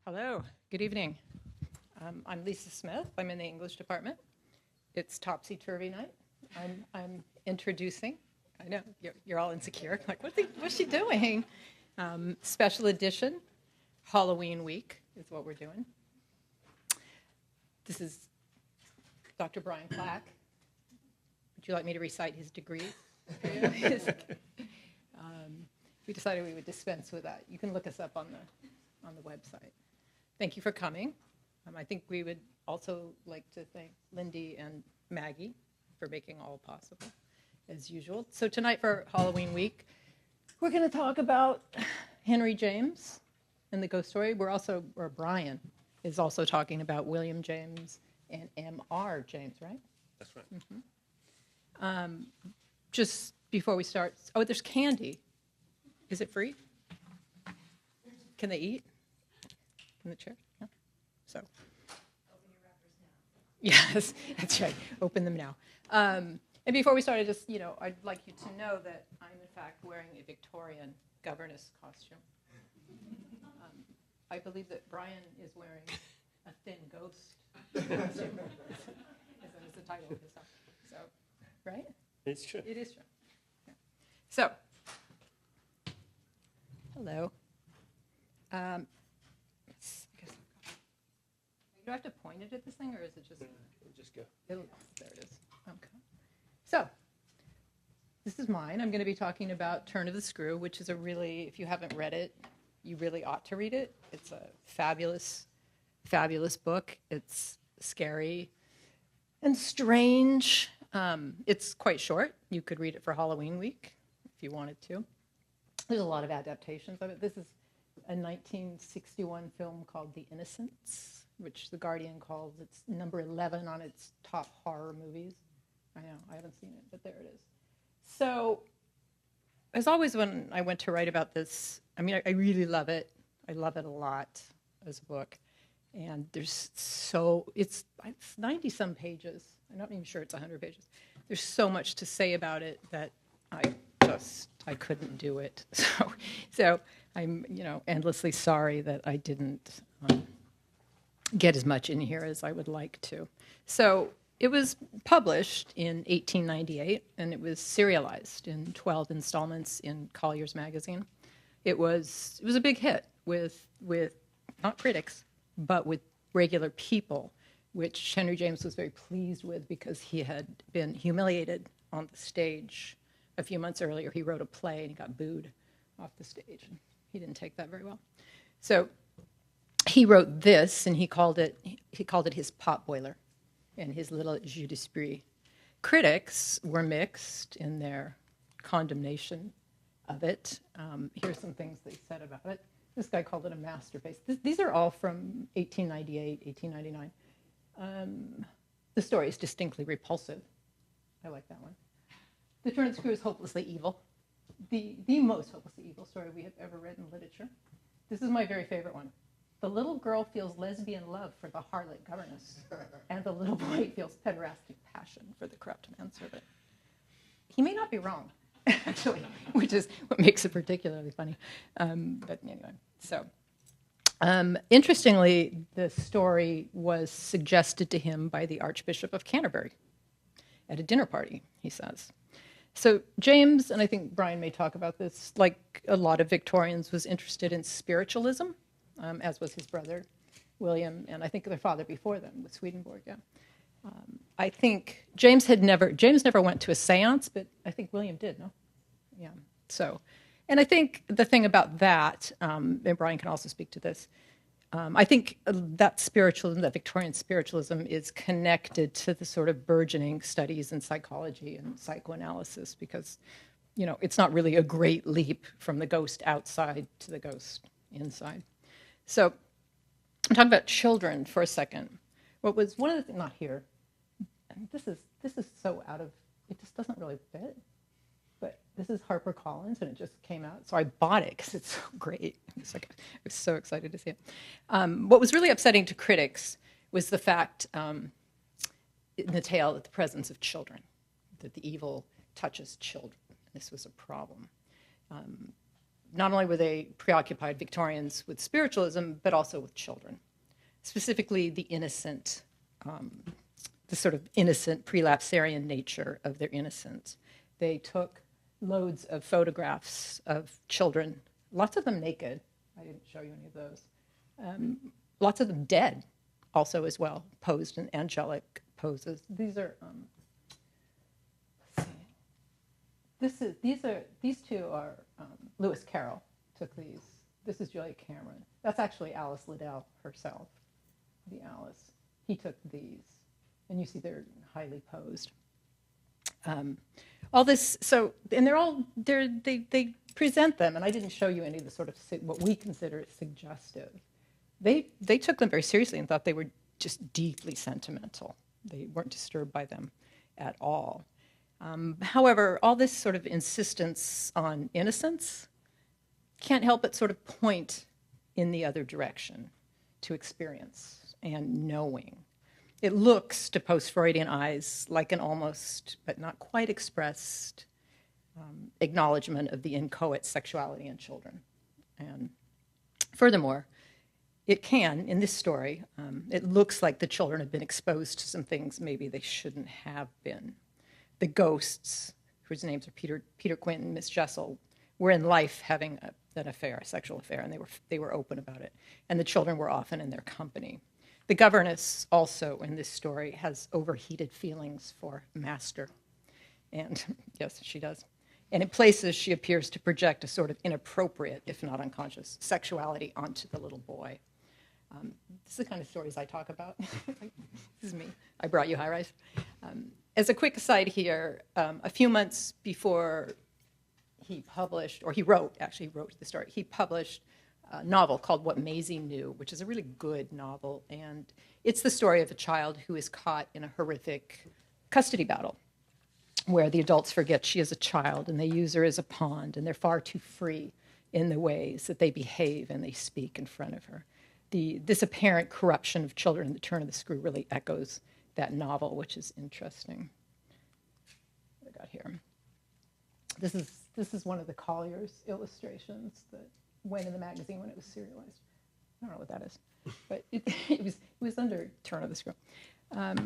Hello, good evening. I'm Lisa Smith. I'm in the English department. It's topsy-turvy night. I'm introducing. I know you're all insecure. Like, what's she doing? Special edition, Halloween week is what we're doing. This is Dr. Brian Clack. Would you like me to recite his degrees? We decided we would dispense with that. You can look us up on the website. Thank you for coming. I think we would also like to thank Lindy and Maggie for making all possible, as usual. So tonight for Halloween week, we're going to talk about Henry James and the ghost story. Brian is also talking about William James and M.R. James, right? That's right. Mm-hmm. Just before we start, there's candy. Is it free? Can they eat? In the chair? Yeah. So. Open your wrappers now. Yes, that's right. Open them now. And before we start, I'd like you to know that I'm in fact wearing a Victorian governess costume. I believe that Brian is wearing a thin ghost costume. Is the title of his talk. So, right? It's true. It is true. Yeah. So, hello. Do I have to point it at this thing, or is it just? Just go. There it is. Okay. So, this is mine. I'm going to be talking about Turn of the Screw, which is if you haven't read it, you really ought to read it. It's a fabulous, fabulous book. It's scary and strange. It's quite short. You could read it for Halloween week if you wanted to. There's a lot of adaptations of it. This is a 1961 film called The Innocents, which The Guardian calls its number 11 on its top horror movies. I know, I haven't seen it, but there it is. So, as always when I went to write about this, I really love it. I love it a lot as a book. And it's 90-some pages. I'm not even sure it's 100 pages. There's so much to say about it that I couldn't do it. So I'm, endlessly sorry that I didn't get as much in here as I would like to. So it was published in 1898, and it was serialized in 12 installments in Collier's magazine. It was a big hit with not critics, but with regular people, which Henry James was very pleased with because he had been humiliated on the stage. A few months earlier, he wrote a play and he got booed off the stage. And he didn't take that very well. So he wrote this, and he called it his pot boiler and his little jus d'esprit. Critics were mixed in their condemnation of it. Here's some things they said about it. This guy called it a masterpiece. These are all from 1898, 1899. The story is distinctly repulsive. I like that one. The Turn of the Screw is hopelessly evil. The most hopelessly evil story we have ever read in literature. This is my very favorite one. The little girl feels lesbian love for the harlot governess, and the little boy feels pederastic passion for the corrupt manservant. He may not be wrong, actually, which is what makes it particularly funny. But anyway, so interestingly, the story was suggested to him by the Archbishop of Canterbury at a dinner party, he says. So James, and I think Brian may talk about this, like a lot of Victorians, was interested in spiritualism, as was his brother, William, and I think their father before them with Swedenborg, yeah. I think James never went to a seance, but I think William did, no? Yeah, so, and I think the thing about that, and Brian can also speak to this, I think that spiritualism, that Victorian spiritualism, is connected to the sort of burgeoning studies in psychology and psychoanalysis because, it's not really a great leap from the ghost outside to the ghost inside. So I'm talking about children for a second. What was one of the things, not here, and this is so it just doesn't really fit. But this is HarperCollins, and it just came out. So I bought it because it's so great. I was so excited to see it. What was really upsetting to critics was the fact in the tale that the presence of children, that the evil touches children. This was a problem. not only were they preoccupied Victorians with spiritualism, but also with children, specifically the innocent, the sort of innocent prelapsarian nature of their innocence. They took loads of photographs of children, lots of them naked. I didn't show you any of those. Lots of them dead also as well, posed in angelic poses. These are, these two are, Lewis Carroll took these. This is Julia Cameron. That's actually Alice Liddell herself, the Alice. He took these, and you see they're highly posed. All this, so, and they present them, and I didn't show you any of the sort of what we consider suggestive. They took them very seriously and thought they were just deeply sentimental. They weren't disturbed by them at all. However, all this sort of insistence on innocence can't help but sort of point in the other direction to experience and knowing. It looks to post-Freudian eyes like an almost, but not quite expressed, acknowledgement of the inchoate sexuality in children. And furthermore, it can, in this story, it looks like the children have been exposed to some things maybe they shouldn't have been. The ghosts, whose names are Peter Quint and Miss Jessel, were in life having an affair, a sexual affair, and they were open about it. And the children were often in their company. The governess also in this story has overheated feelings for master. And yes, she does. And in places, she appears to project a sort of inappropriate, if not unconscious, sexuality onto the little boy. This is the kind of stories I talk about. This is me. I brought you high rise. As a quick aside here, a few months before he published, or he wrote the story, he published a novel called What Maisie Knew, which is a really good novel. And it's the story of a child who is caught in a horrific custody battle where the adults forget she is a child and they use her as a pawn, and they're far too free in the ways that they behave and they speak in front of her. This apparent corruption of children in the turn of the screw really echoes that novel, which is interesting. What I got here. This is one of the Collier's illustrations that went in the magazine when it was serialized. I don't know what that is, but it was under turn of the screw.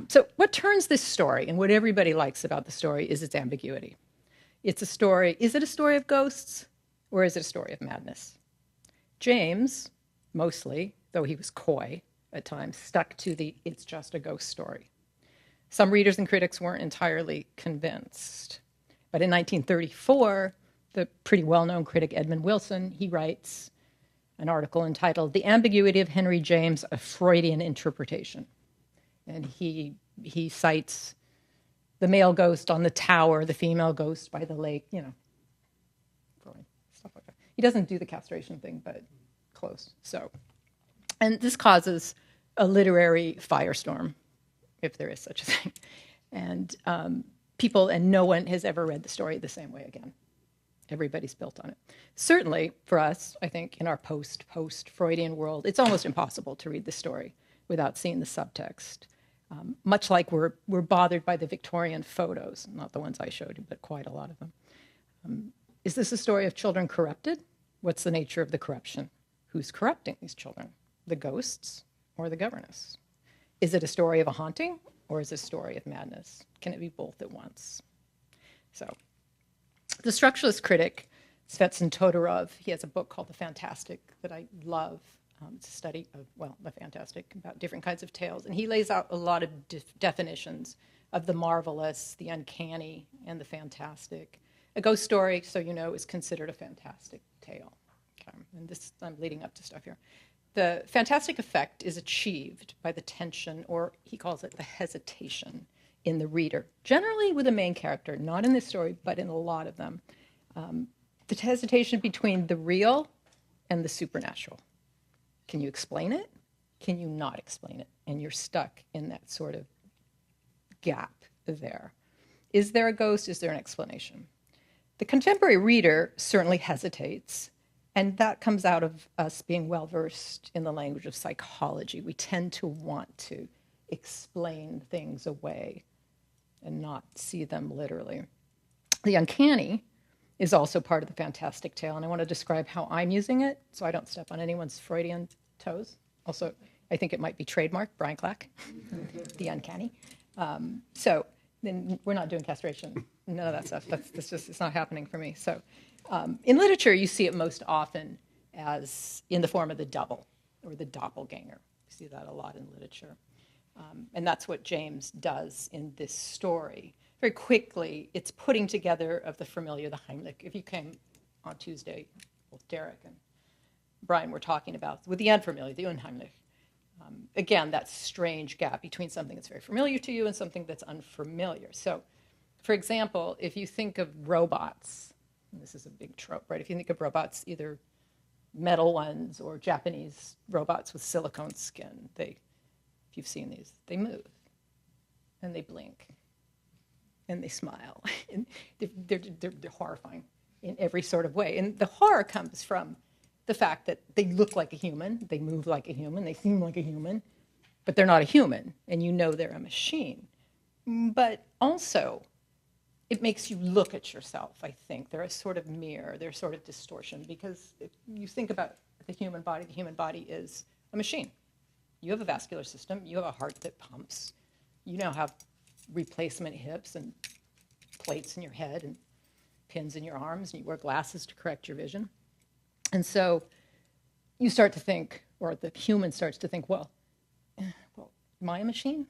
So what turns this story, and what everybody likes about the story, is its ambiguity. It's a story, is it a story of ghosts, or is it a story of madness? James, mostly, though he was coy at times, stuck to the it's just a ghost story. Some readers and critics weren't entirely convinced. But in 1934, the pretty well-known critic Edmund Wilson, he writes an article entitled The Ambiguity of Henry James, a Freudian Interpretation. And he cites the male ghost on the tower, the female ghost by the lake, Freud, stuff like that. He doesn't do the castration thing, but close. So, and this causes a literary firestorm, if there is such a thing. And no one has ever read the story the same way again. Everybody's built on it. Certainly, for us, I think, in our post-Freudian world, it's almost impossible to read the story without seeing the subtext. Much like we're bothered by the Victorian photos, not the ones I showed you, but quite a lot of them. Is this a story of children corrupted? What's the nature of the corruption? Who's corrupting these children? The ghosts or the governess? Is it a story of a haunting, or is it a story of madness? Can it be both at once? So, the structuralist critic, Svetsyn Todorov, he has a book called The Fantastic that I love. It's a study of, the fantastic, about different kinds of tales. And he lays out a lot of definitions of the marvelous, the uncanny, and the fantastic. A ghost story, so you know, is considered a fantastic tale. Okay. And this, I'm leading up to stuff here. The fantastic effect is achieved by the tension, or he calls it the hesitation, in the reader, generally with a main character, not in this story, but in a lot of them. The hesitation between the real and the supernatural. Can you explain it? Can you not explain it? And you're stuck in that sort of gap there. Is there a ghost? Is there an explanation? The contemporary reader certainly hesitates, and that comes out of us being well-versed in the language of psychology. We tend to want to explain things away and not see them literally. The uncanny is also part of the fantastic tale. And I want to describe how I'm using it so I don't step on anyone's Freudian toes. Also, I think it might be trademarked, Brian Clack, the uncanny. So then we're not doing castration, none of that stuff. That's just, it's not happening for me. So in literature, you see it most often as in the form of the double or the doppelganger. You see that a lot in literature. And that's what James does in this story. Very quickly, it's putting together of the familiar, the Heimlich. If you came on Tuesday, both Derek and Brian were talking about with the unfamiliar, the unheimlich. Again, that strange gap between something that's very familiar to you and something that's unfamiliar. So, for example, if you think of robots, and this is a big trope, right? If you think of robots, either metal ones or Japanese robots with silicone skin, if you've seen these, they move and they blink and they smile. And they're horrifying in every sort of way. And the horror comes from the fact that they look like a human, they move like a human, they seem like a human, but they're not a human, and you know they're a machine. But also, it makes you look at yourself, I think. They're a sort of mirror, they're a sort of distortion, because if you think about the human body is a machine. You have a vascular system, you have a heart that pumps, you now have replacement hips and plates in your head and pins in your arms, and you wear glasses to correct your vision. And so you start to think, or the human starts to think, well, am I a machine?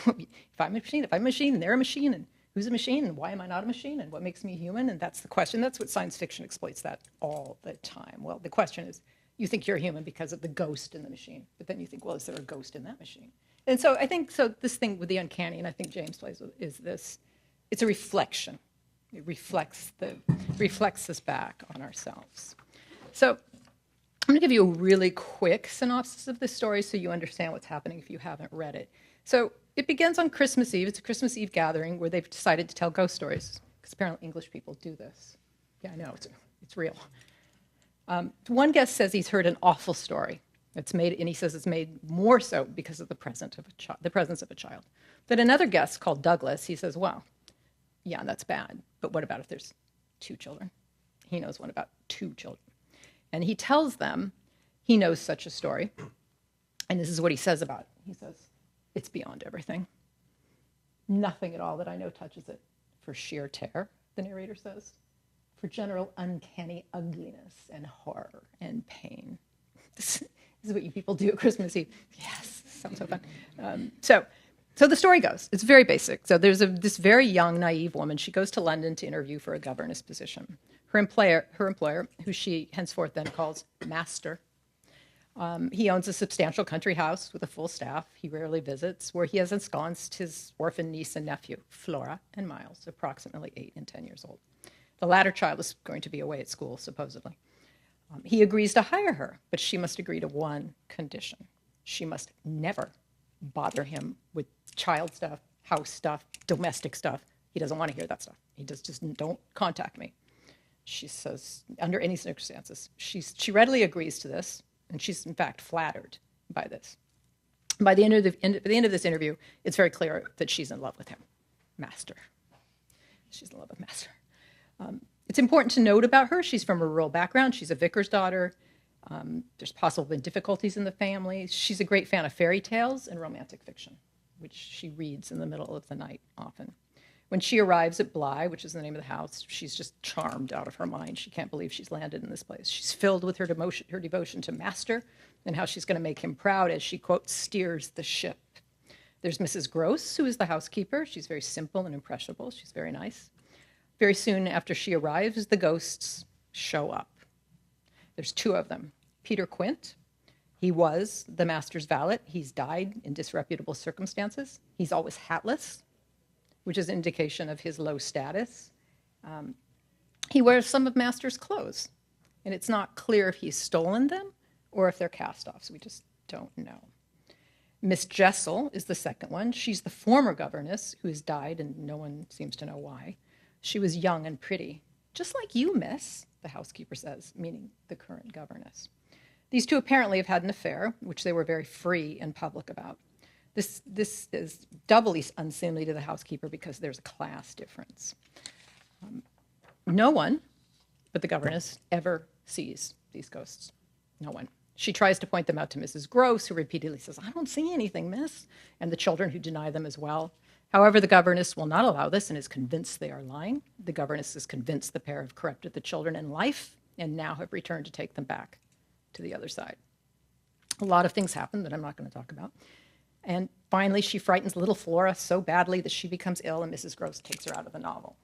If I'm a machine, and they're a machine, and who's a machine, and why am I not a machine, and what makes me human? And that's the question. That's what science fiction exploits that all the time. Well, the question is, you think you're human because of the ghost in the machine, but then you think, well, is there a ghost in that machine? And so I think, so this thing with the uncanny, and I think James plays with, is this, it's a reflection. It reflects this back on ourselves. So I'm going to give you a really quick synopsis of this story so you understand what's happening if you haven't read it. So it begins on Christmas Eve. It's a Christmas Eve gathering where they've decided to tell ghost stories, because apparently English people do this. Yeah, I know, it's real. One guest says he's heard an awful story. And he says it's made more so because of the presence of a child. Then another guest called Douglas, he says, well, yeah, that's bad, but what about if there's 2 children? He knows one about 2 children. And he tells them he knows such a story. And this is what he says about it. He says, it's beyond everything. Nothing at all that I know touches it. For sheer terror, the narrator says. For general uncanny ugliness and horror and pain. This is what you people do at Christmas Eve. Yes, sounds so fun. So the story goes. It's very basic. So there's this very young, naive woman. She goes to London to interview for a governess position. Her employer, who she henceforth then calls Master, he owns a substantial country house with a full staff he rarely visits, where he has ensconced his orphan niece and nephew, Flora and Miles, approximately 8 and 10 years old. The latter child is going to be away at school, supposedly. He agrees to hire her, but she must agree to one condition. She must never bother him with child stuff, house stuff, domestic stuff. He doesn't want to hear that stuff. He just don't contact me. She says, under any circumstances. She readily agrees to this, and she's in fact flattered by this. By the end of this interview, it's very clear that she's in love with him, Master. She's in love with Master. It's important to note about her. She's from a rural background. She's a vicar's daughter. There's possibly difficulties in the family. She's a great fan of fairy tales and romantic fiction, which she reads in the middle of the night often. When she arrives at Bly, which is the name of the house, she's just charmed out of her mind. She can't believe she's landed in this place. She's filled with her devotion to Master and how she's going to make him proud as she, quote, steers the ship. There's Mrs. Gross, who is the housekeeper. She's very simple and impressionable. She's very nice. Very soon after she arrives, the ghosts show up. There's 2 of them. Peter Quint, he was the Master's valet. He's died in disreputable circumstances. He's always hatless, which is an indication of his low status. He wears some of Master's clothes, and it's not clear if he's stolen them or if they're cast-offs. We just don't know. Miss Jessel is the second one. She's the former governess who has died, and no one seems to know why. She was young and pretty, just like you, miss, the housekeeper says, meaning the current governess. These 2 apparently have had an affair, which they were very free and public about. This is doubly unseemly to the housekeeper because there's a class difference. No one but the governess ever sees these ghosts. No one. She tries to point them out to Mrs. Gross, who repeatedly says, I don't see anything, miss, and the children who deny them as well. However, the governess will not allow this and is convinced they are lying. The governess is convinced the pair have corrupted the children in life and now have returned to take them back to the other side. A lot of things happen that I'm not going to talk about. And finally, she frightens little Flora so badly that she becomes ill, and Mrs. Gross takes her out of the novel.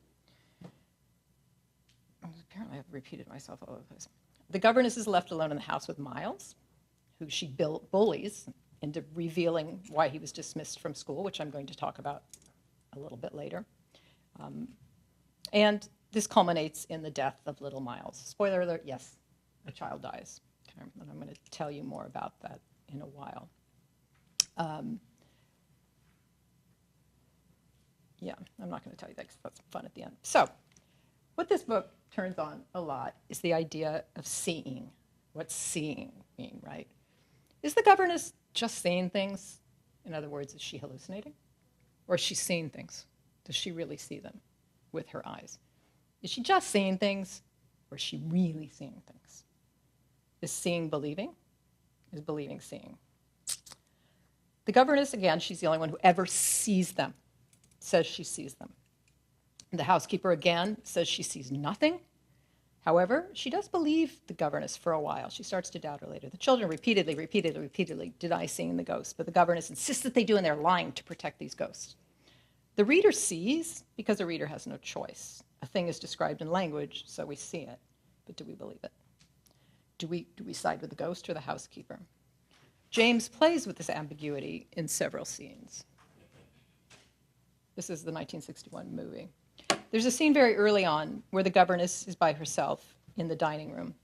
Apparently, I've repeated myself all over the place. The governess is left alone in the house with Miles, who she bullies into revealing why he was dismissed from school, which I'm going to talk about a little bit later. And this culminates in the death of little Miles. Spoiler alert, yes, a child dies. Okay, and I'm going to tell you more about that in a while. Yeah, I'm not going to tell you that because that's fun at the end. So, what this book turns on a lot is the idea of seeing. What's seeing mean, right? Is the governess just seeing things? In other words, is she hallucinating? Or is she seeing things? Does she really see them with her eyes? Is she just seeing things, or is she really seeing things? Is seeing believing? Is believing seeing? The governess, again, she's the only one who ever sees them, says she sees them. The housekeeper, again, says she sees nothing. However, she does believe the governess for a while. She starts to doubt her later. The children repeatedly deny seeing the ghost, but the governess insists that they do, and they're lying to protect these ghosts. The reader sees because the reader has no choice. A thing is described in language, so we see it. But do we believe it? Do we side with the ghost or the housekeeper? James plays with this ambiguity in several scenes. This is the 1961 movie. There's a scene very early on where the governess is by herself in the dining room.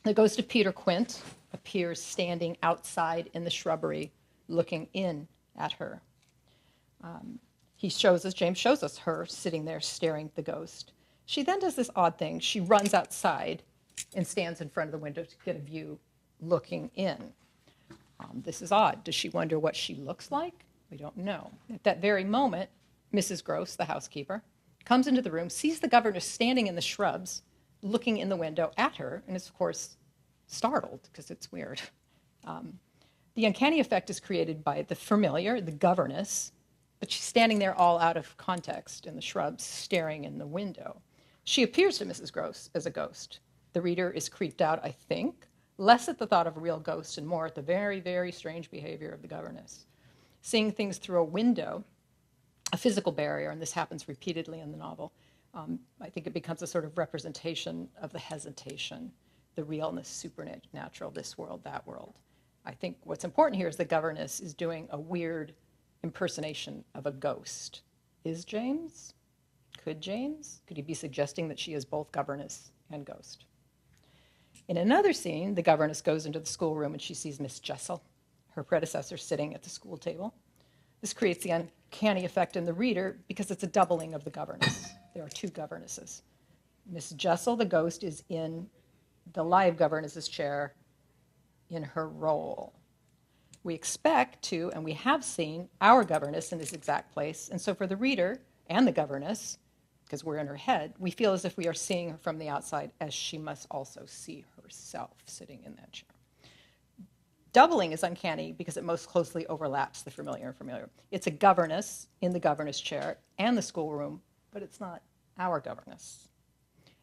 The ghost of Peter Quint appears standing outside in the shrubbery, looking in at her. James shows us her sitting there staring at the ghost. She then does this odd thing. She runs outside and stands in front of the window to get a view looking in. This is odd. Does she wonder what she looks like? We don't know. At that very moment, Mrs. Gross, the housekeeper, comes into the room, sees the governess standing in the shrubs, looking in the window at her, and is, of course, startled because it's weird. The uncanny effect is created by the familiar, the governess, but she's standing there all out of context in the shrubs, staring in the window. She appears to Mrs. Gross as a ghost. The reader is creeped out, I think, less at the thought of a real ghost and more at the very, very strange behavior of the governess. Seeing things through a window, a physical barrier, and this happens repeatedly in the novel, I think it becomes a sort of representation of the hesitation, the realness, supernatural, this world, that world. I think what's important here is the governess is doing a weird impersonation of a ghost. Is James? Could he be suggesting that she is both governess and ghost? In another scene, the governess goes into the schoolroom and she sees Miss Jessel, her predecessor, sitting at the school table. This creates the uncanny effect in the reader because it's a doubling of the governess. There are two governesses. Miss Jessel, the ghost, is in the live governess's chair in her role. We expect to, and we have seen, our governess in this exact place. And so for the reader and the governess, because we're in her head, we feel as if we are seeing her from the outside, as she must also see herself sitting in that chair. Doubling is uncanny because it most closely overlaps the familiar and familiar. It's a governess in the governess chair and the schoolroom, but it's not our governess.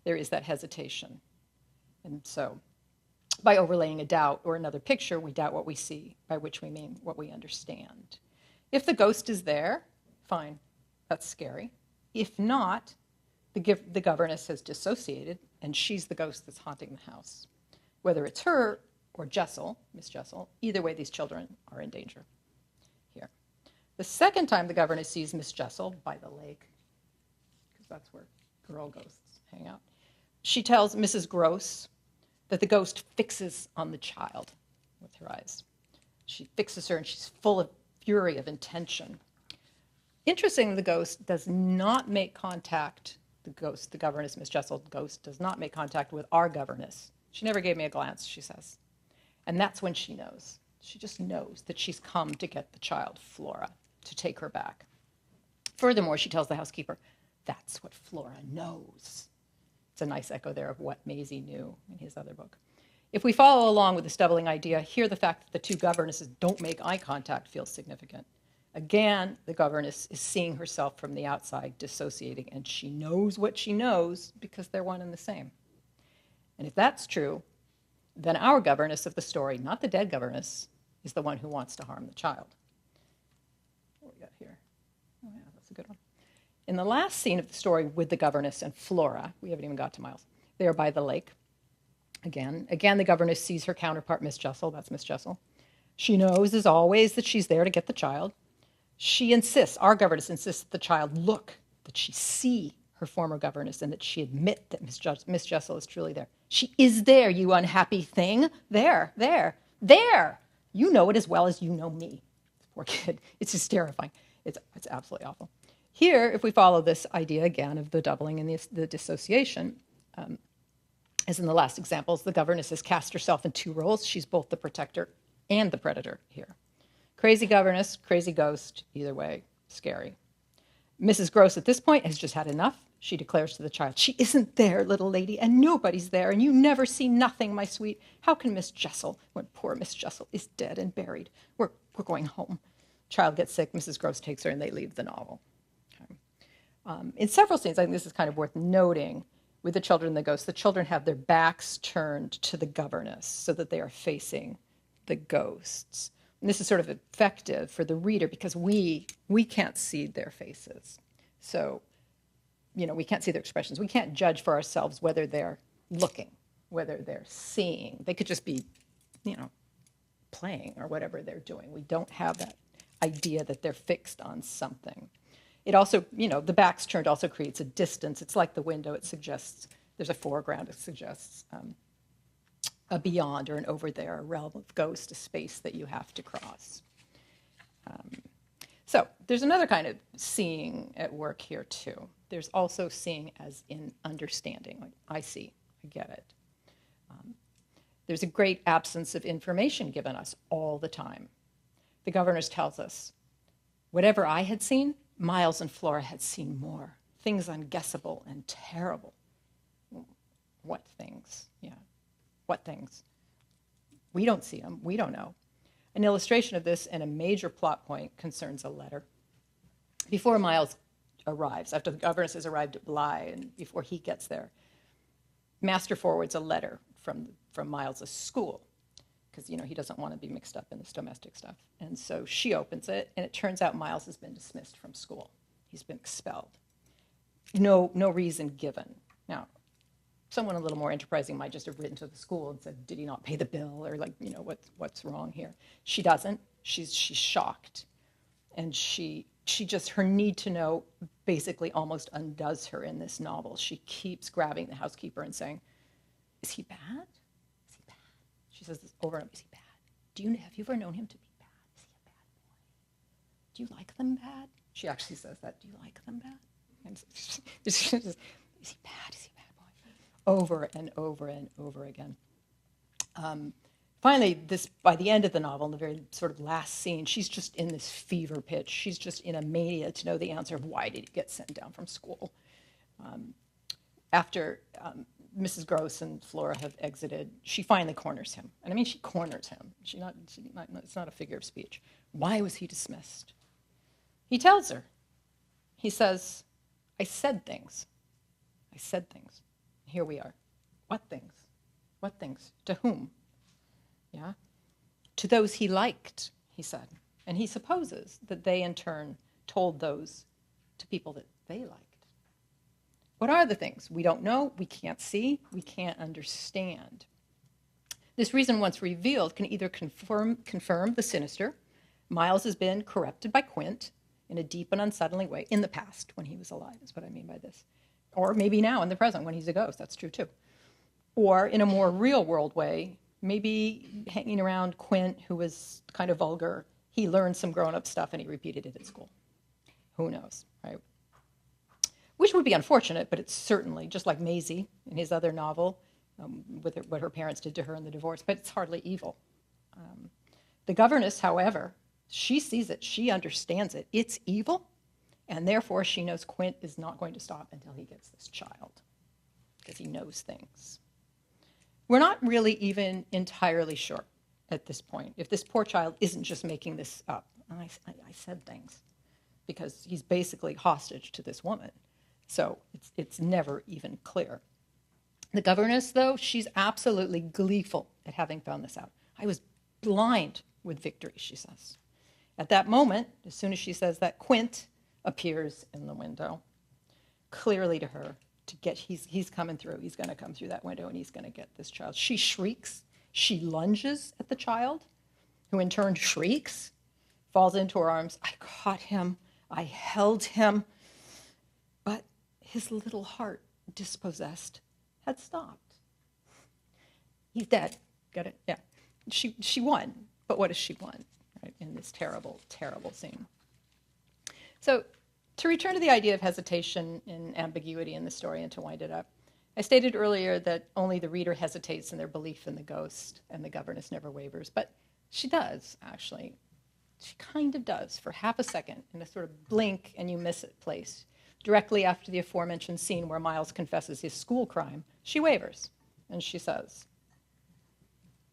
There is that hesitation. And so by overlaying a doubt or another picture, we doubt what we see, by which we mean what we understand. If the ghost is there, fine, that's scary. If not, the governess has dissociated, and she's the ghost that's haunting the house. Whether it's her or Jessel, Miss Jessel, either way, these children are in danger here. The second time the governess sees Miss Jessel by the lake, because that's where girl ghosts hang out, she tells Mrs. Gross that the ghost fixes on the child with her eyes. She fixes her, and she's full of fury, of intention. Interestingly, the ghost does not make contact, the governess, Miss Jessel, ghost, does not make contact with our governess. She never gave me a glance, she says. And that's when she knows. She just knows that she's come to get the child, Flora, to take her back. Furthermore, she tells the housekeeper, that's what Flora knows. It's a nice echo there of what Maisie knew in his other book. If we follow along with this doubling idea, here the fact that the two governesses don't make eye contact feels significant. Again, the governess is seeing herself from the outside, dissociating, and she knows what she knows because they're one and the same. And if that's true, then our governess of the story, not the dead governess, is the one who wants to harm the child. What do we got here? Oh, yeah, that's a good one. In the last scene of the story with the governess and Flora, we haven't even got to Miles, they are by the lake. Again, the governess sees her counterpart, Miss Jessel. That's Miss Jessel. She knows, as always, that she's there to get the child. She insists, our governess insists that the child look, that she see her former governess, and that she admit that Miss Jessel is truly there. She is there, you unhappy thing. There. You know it as well as you know me. Poor kid. It's just terrifying. It's absolutely awful. Here, if we follow this idea again of the doubling and the dissociation, as in the last examples, the governess has cast herself in two roles. She's both the protector and the predator here. Crazy governess, crazy ghost, either way, scary. Mrs. Gross at this point has just had enough. She declares to the child, "She isn't there, little lady, and nobody's there, and you never see nothing, my sweet. How can Miss Jessel, when poor Miss Jessel is dead and buried? We're going home." Child gets sick, Mrs. Gross takes her, and they leave the novel. Okay. In several scenes, I think this is kind of worth noting, with the children and the ghosts, the children have their backs turned to the governess so that they are facing the ghosts. And this is sort of effective for the reader because we can't see their faces. So, we can't see their expressions. We can't judge for ourselves whether they're looking, whether they're seeing. They could just be, playing or whatever they're doing. We don't have that idea that they're fixed on something. It also, the back's turned also creates a distance. It's like the window. It suggests there's a foreground. It suggests a beyond or an over there, a realm of ghost, a space that you have to cross. So there's another kind of seeing at work here too. There's also seeing as in understanding. Like, I see, I get it. There's a great absence of information given us all the time. The governess tells us, whatever I had seen, Miles and Flora had seen more. Things unguessable and terrible. What things? Yeah. What things? We don't see them. We don't know. An illustration of this and a major plot point concerns a letter. Before Miles arrives, after the governess has arrived at Bly and before he gets there, Master forwards a letter from Miles's school because, he doesn't want to be mixed up in this domestic stuff. And so she opens it, and it turns out Miles has been dismissed from school. He's been expelled. No reason given. Now, someone a little more enterprising might just have written to the school and said, did he not pay the bill? Or what's wrong here? She doesn't. She's shocked. And she just, her need to know basically almost undoes her in this novel. She keeps grabbing the housekeeper and saying, is he bad? Is he bad? She says this over and over, is he bad? Have you ever known him to be bad? Is he a bad boy? Do you like them bad? She actually says that, do you like them bad? And is he bad? Is he bad boy? Over and over and over again. Finally, by the end of the novel, in the very sort of last scene, she's just in this fever pitch. She's just in a mania to know the answer of why did he get sent down from school. After Mrs. Gross and Flora have exited, she finally corners him. And I mean, she corners him. It's not a figure of speech. Why was he dismissed? He tells her. He says, I said things. I said things. Here we are. What things? What things? To whom? Yeah? To those he liked, he said. And he supposes that they in turn told those to people that they liked. What are the things? We don't know, we can't see, we can't understand. This reason, once revealed, can either confirm the sinister. Miles has been corrupted by Quint in a deep and unsettling way in the past when he was alive, is what I mean by this. Or maybe now in the present when he's a ghost, that's true too. Or in a more real world way, maybe hanging around Quint, who was kind of vulgar. He learned some grown-up stuff and he repeated it at school. Who knows, right? Which would be unfortunate, but it's certainly, just like Maisie in his other novel, with what her parents did to her in the divorce, but it's hardly evil. The governess, however, she sees it, she understands it. It's evil, and therefore she knows Quint is not going to stop until he gets this child. because he knows things. We're not really even entirely sure at this point if this poor child isn't just making this up. I said things because he's basically hostage to this woman. So it's never even clear. The governess, though, she's absolutely gleeful at having found this out. I was blind with victory, she says. At that moment, as soon as she says that, Quint appears in the window, clearly to her, he's coming through. He's going to come through that window, and he's going to get this child. She shrieks. She lunges at the child, who in turn shrieks, falls into her arms. I caught him. I held him. But his little heart, dispossessed, had stopped. He's dead. Got it? Yeah. She won. But what has she won, right, in this terrible, terrible scene? So to return to the idea of hesitation and ambiguity in the story and to wind it up, I stated earlier that only the reader hesitates in their belief in the ghost and the governess never wavers. But she does, actually. She kind of does for half a second in a sort of blink and you miss it place. Directly after the aforementioned scene where Miles confesses his school crime, she wavers, and she says,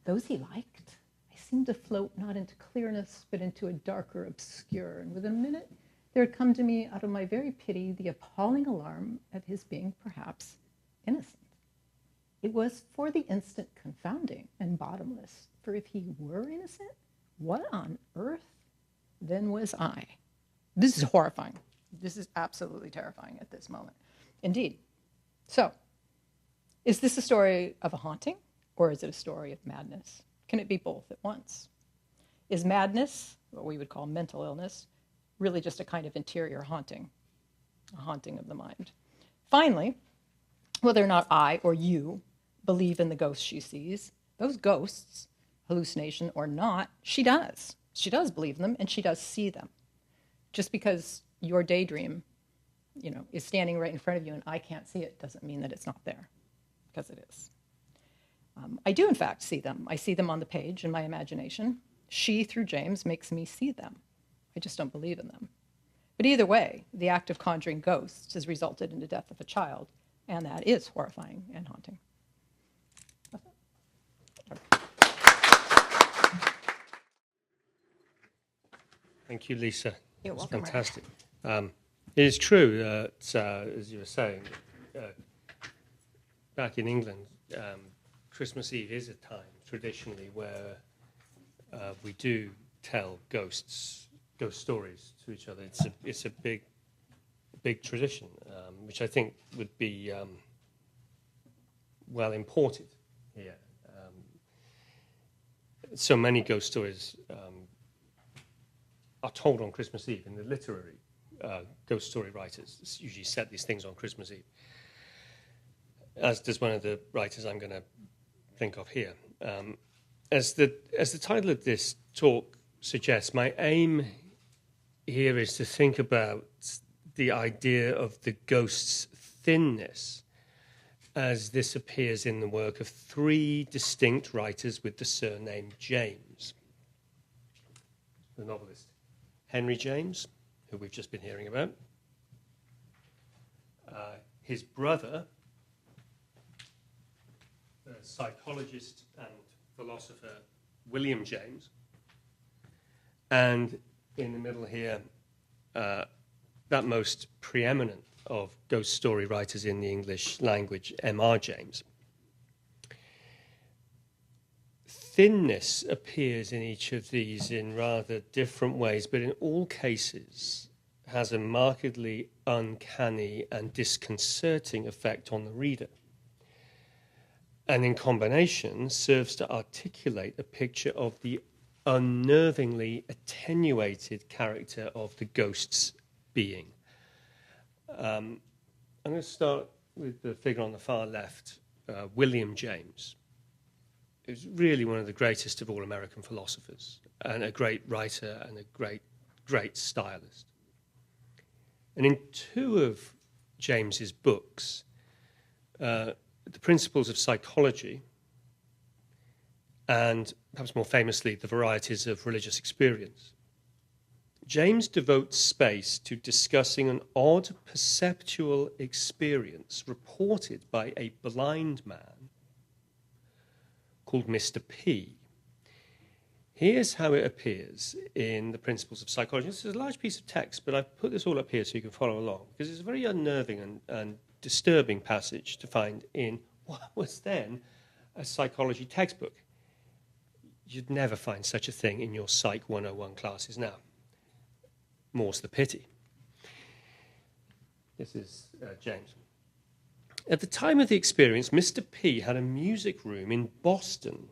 "Those he liked, I seemed to float not into clearness, but into a darker obscure, and within a minute there had come to me out of my very pity the appalling alarm of his being perhaps innocent. It was for the instant confounding and bottomless, for if he were innocent, what on earth then was I?" This is horrifying. This is absolutely terrifying at this moment. Indeed. So, is this a story of a haunting, or is it a story of madness? Can it be both at once? Is madness, what we would call mental illness, really just a kind of interior haunting, a haunting of the mind? Finally, whether or not I or you believe in the ghosts she sees, those ghosts, hallucination or not, she does. She does believe in them, and she does see them. Just because your daydream, is standing right in front of you and I can't see it doesn't mean that it's not there, because it is. I do, in fact, see them. I see them on the page in my imagination. She, through James, makes me see them. I just don't believe in them. But either way, the act of conjuring ghosts has resulted in the death of a child, and that is horrifying and haunting. Thank you, Lisa. You're That's welcome. fantastic. It is true, as you were saying, back in England, Christmas Eve is a time traditionally where we do tell ghost stories to each other. It's a big tradition, which I think would be well imported here. So many ghost stories are told on Christmas Eve, and the literary ghost story writers usually set these things on Christmas Eve, as does one of the writers I'm going to think of here. As the title of this talk suggests, my aim here is to think about the idea of the ghost's thinness as this appears in the work of three distinct writers with the surname James. The novelist Henry James, who we've just been hearing about, his brother, the psychologist and philosopher William James, and in the middle here, that most preeminent of ghost story writers in the English language, M.R. James. Thinness appears in each of these in rather different ways, but in all cases has a markedly uncanny and disconcerting effect on the reader, and in combination serves to articulate a picture of the unnervingly attenuated character of the ghost's being. I'm going to start with the figure on the far left, William James, who's really one of the greatest of all American philosophers, and a great writer and a great stylist. And in two of James's books, The Principles of Psychology, and perhaps more famously, The Varieties of Religious Experience, James devotes space to discussing an odd perceptual experience reported by a blind man called Mr. P. Here's how it appears in the Principles of Psychology. This is a large piece of text, but I've put this all up here so you can follow along, because it's a very unnerving and disturbing passage to find in what was then a psychology textbook. You'd never find such a thing in your Psych 101 classes now. More's the pity. This is James. At the time of the experience, Mr. P had a music room in Boston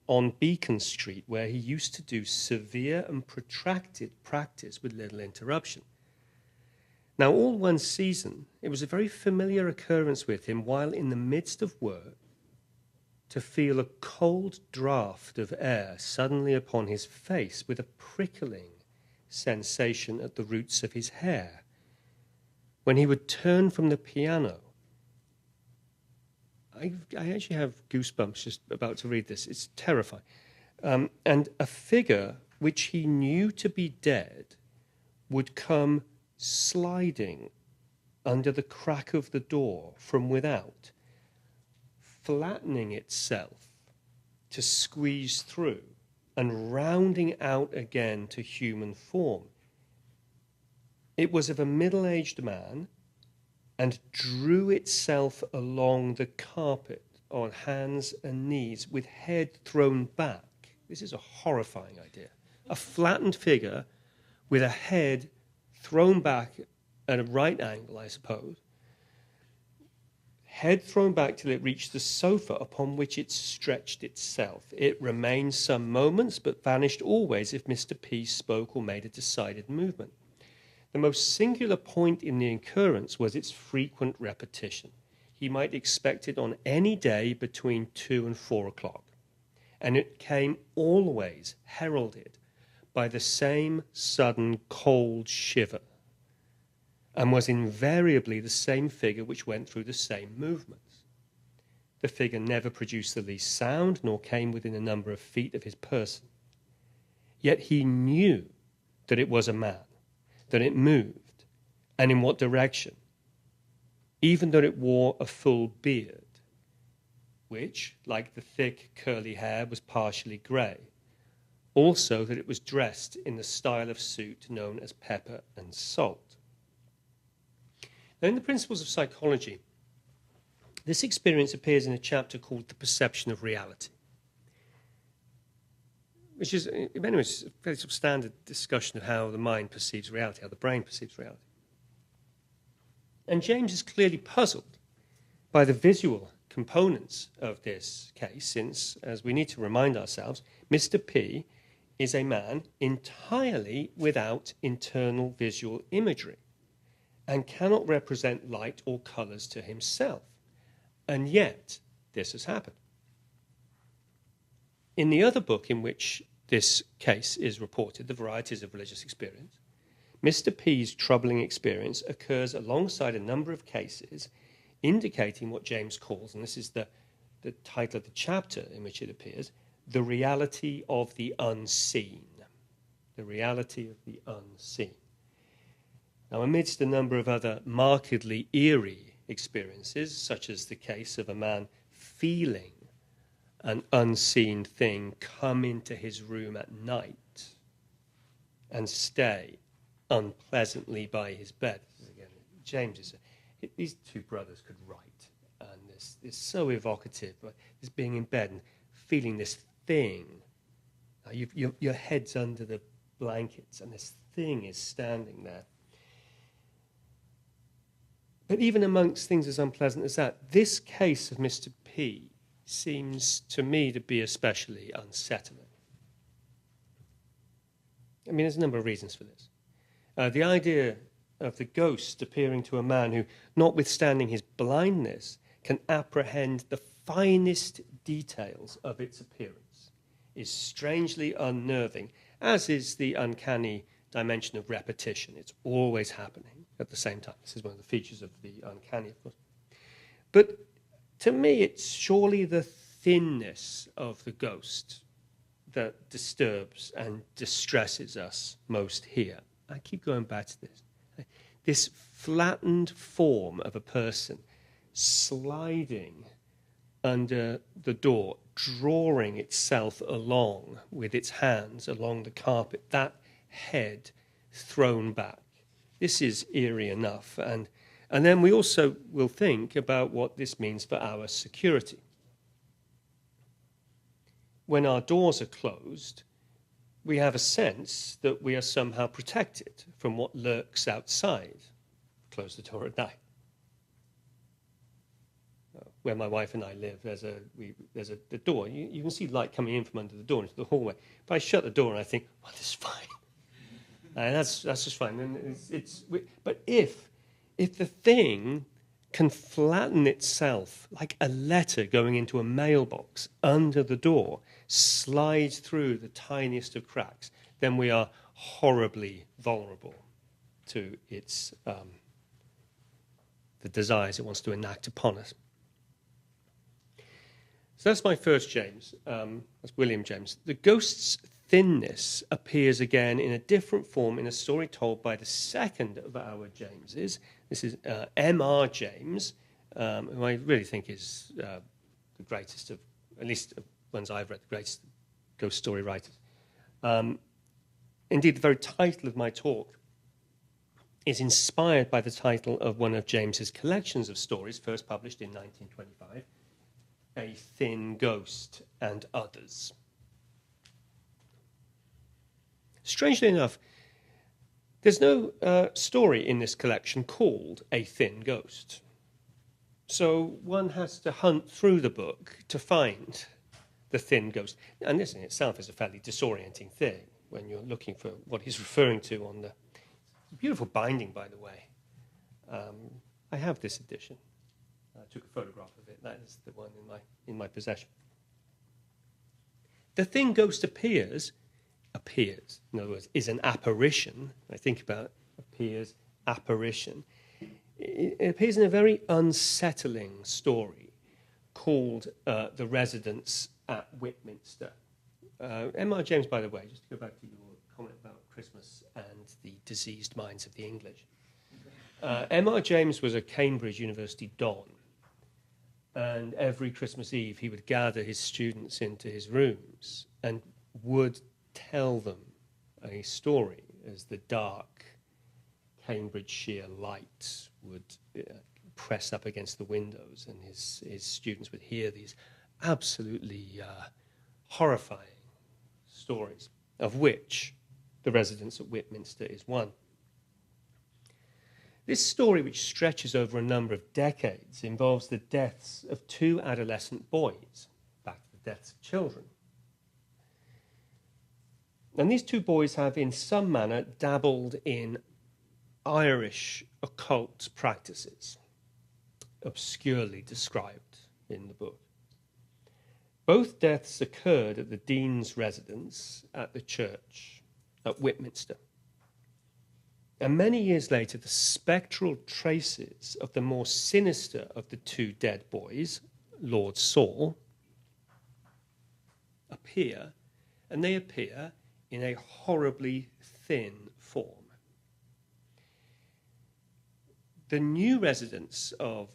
on Beacon Street where he used to do severe and protracted practice with little interruption. Now, all one season, it was a very familiar occurrence with him while in the midst of work to feel a cold draught of air suddenly upon his face with a prickling sensation at the roots of his hair. When he would turn from the piano, I actually have goosebumps just about to read this. It's terrifying. And a figure which he knew to be dead would come sliding under the crack of the door from without, flattening itself to squeeze through and rounding out again to human form. It was of a middle-aged man and drew itself along the carpet on hands and knees with head thrown back. This is a horrifying idea. A flattened figure with a head thrown back at a right angle, I suppose. Head thrown back till it reached the sofa upon which it stretched itself. It remained some moments, but vanished always if Mr. P spoke or made a decided movement. The most singular point in the occurrence was its frequent repetition. He might expect it on any day between 2 and 4 o'clock, and it came always heralded by the same sudden cold shiver, and was invariably the same figure which went through the same movements. The figure never produced the least sound, nor came within a number of feet of his person. Yet he knew that it was a man, that it moved, and in what direction, even though it wore a full beard, which, like the thick curly hair, was partially grey. Also that it was dressed in the style of suit known as pepper and salt. Now, in the Principles of Psychology, this experience appears in a chapter called The Perception of Reality, which is, in many ways, a fairly standard discussion of how the mind perceives reality, how the brain perceives reality. And James is clearly puzzled by the visual components of this case, since, as we need to remind ourselves, Mr. P is a man entirely without internal visual imagery and cannot represent light or colours to himself. And yet, this has happened. In the other book in which this case is reported, The Varieties of Religious Experience, Mr. P's troubling experience occurs alongside a number of cases indicating what James calls, and this is the title of the chapter in which it appears, the reality of the unseen. The reality of the unseen. Now, amidst a number of other markedly eerie experiences, such as the case of a man feeling an unseen thing come into his room at night and stay unpleasantly by his bed. Again, James is these two brothers could write, and this is so evocative. This being in bed and feeling this thing. Your head's under the blankets, and this thing is standing there. But even amongst things as unpleasant as that, this case of Mr. P seems to me to be especially unsettling. I mean, there's a number of reasons for this. The idea of the ghost appearing to a man who, notwithstanding his blindness, can apprehend the finest details of its appearance is strangely unnerving, as is the uncanny dimension of repetition. It's always happening at the same time. This is one of the features of the uncanny, of course. But to me, it's surely the thinness of the ghost that disturbs and distresses us most here. I keep going back to this flattened form of a person sliding under the door, drawing itself along with its hands along the carpet, that head thrown back. This is eerie enough. And then we also will think about what this means for our security. When our doors are closed, we have a sense that we are somehow protected from what lurks outside. Close the door at night. Where my wife and I live, there's a door. You can see light coming in from under the door into the hallway. But I shut the door and I think, well, this is fine. And that's just fine. And but if the thing can flatten itself like a letter going into a mailbox under the door, slide through the tiniest of cracks, then we are horribly vulnerable to its the desires it wants to enact upon us. So that's my first James. That's William James. The ghost's thinness appears again in a different form in a story told by the second of our Jameses. This is M.R. James, who I really think is the greatest of, at least of ones I've read, the greatest ghost story writers. Indeed, the very title of my talk is inspired by the title of one of James's collections of stories, first published in 1925, A Thin Ghost and Others. Strangely enough, there's no story in this collection called A Thin Ghost. So one has to hunt through the book to find the thin ghost. And this in itself is a fairly disorienting thing when you're looking for what he's referring to on the beautiful binding, by the way. I have this edition. I took a photograph of it. That is the one in my possession. The thin ghost appears, in other words, is an apparition. I think about appears, apparition. It appears in a very unsettling story called The Residence at Whitminster. M.R. James, by the way, just to go back to your comment about Christmas and the diseased minds of the English. M.R. James was a Cambridge University don, and every Christmas Eve he would gather his students into his rooms and would tell them a story as the dark Cambridgeshire light would press up against the windows, and his students would hear these absolutely horrifying stories, of which The Residence at Whitminster is one. This story, which stretches over a number of decades, involves the deaths of two adolescent boys, back to the deaths of children. And these two boys have, in some manner, dabbled in Irish occult practices, obscurely described in the book. Both deaths occurred at the dean's residence at the church at Whitminster. And many years later, the spectral traces of the more sinister of the two dead boys, Lord Saul, appear, and they appear in a horribly thin form. The new residents of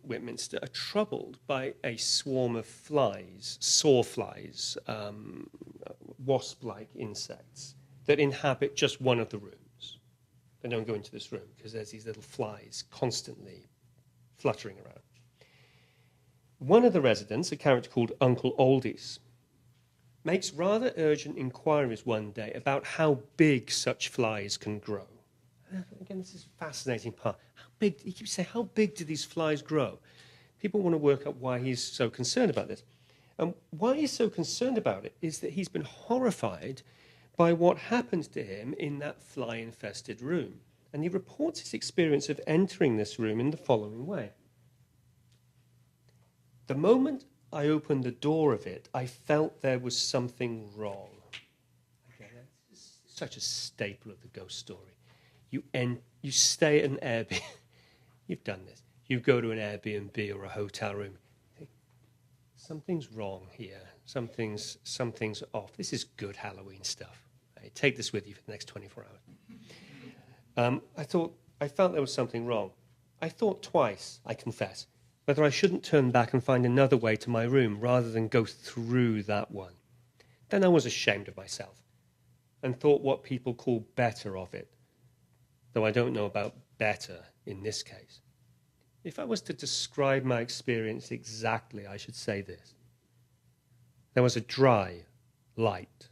Whitminster are troubled by a swarm of flies, sawflies, wasp-like insects that inhabit just one of the rooms. They don't go into this room because there's these little flies constantly fluttering around. One of the residents, a character called Uncle Oldies, makes rather urgent inquiries one day about how big such flies can grow. Again, this is a fascinating part. How big, he keeps saying, how big do these flies grow? People want to work out why he's so concerned about this. And why he's so concerned about it is that he's been horrified by what happened to him in that fly-infested room. And he reports his experience of entering this room in the following way. The moment I opened the door of it, I felt there was something wrong. Okay, that's such a staple of the ghost story. You stay at an Airbnb. You've done this. You go to an Airbnb or a hotel room. You think, something's wrong here. Something's off. This is good Halloween stuff. Right? Take this with you for the next 24 hours. I felt there was something wrong. I thought twice, I confess, whether I shouldn't turn back and find another way to my room rather than go through that one. Then I was ashamed of myself and thought what people call better of it, though I don't know about better in this case. If I was to describe my experience exactly, I should say this. There was a dry, light,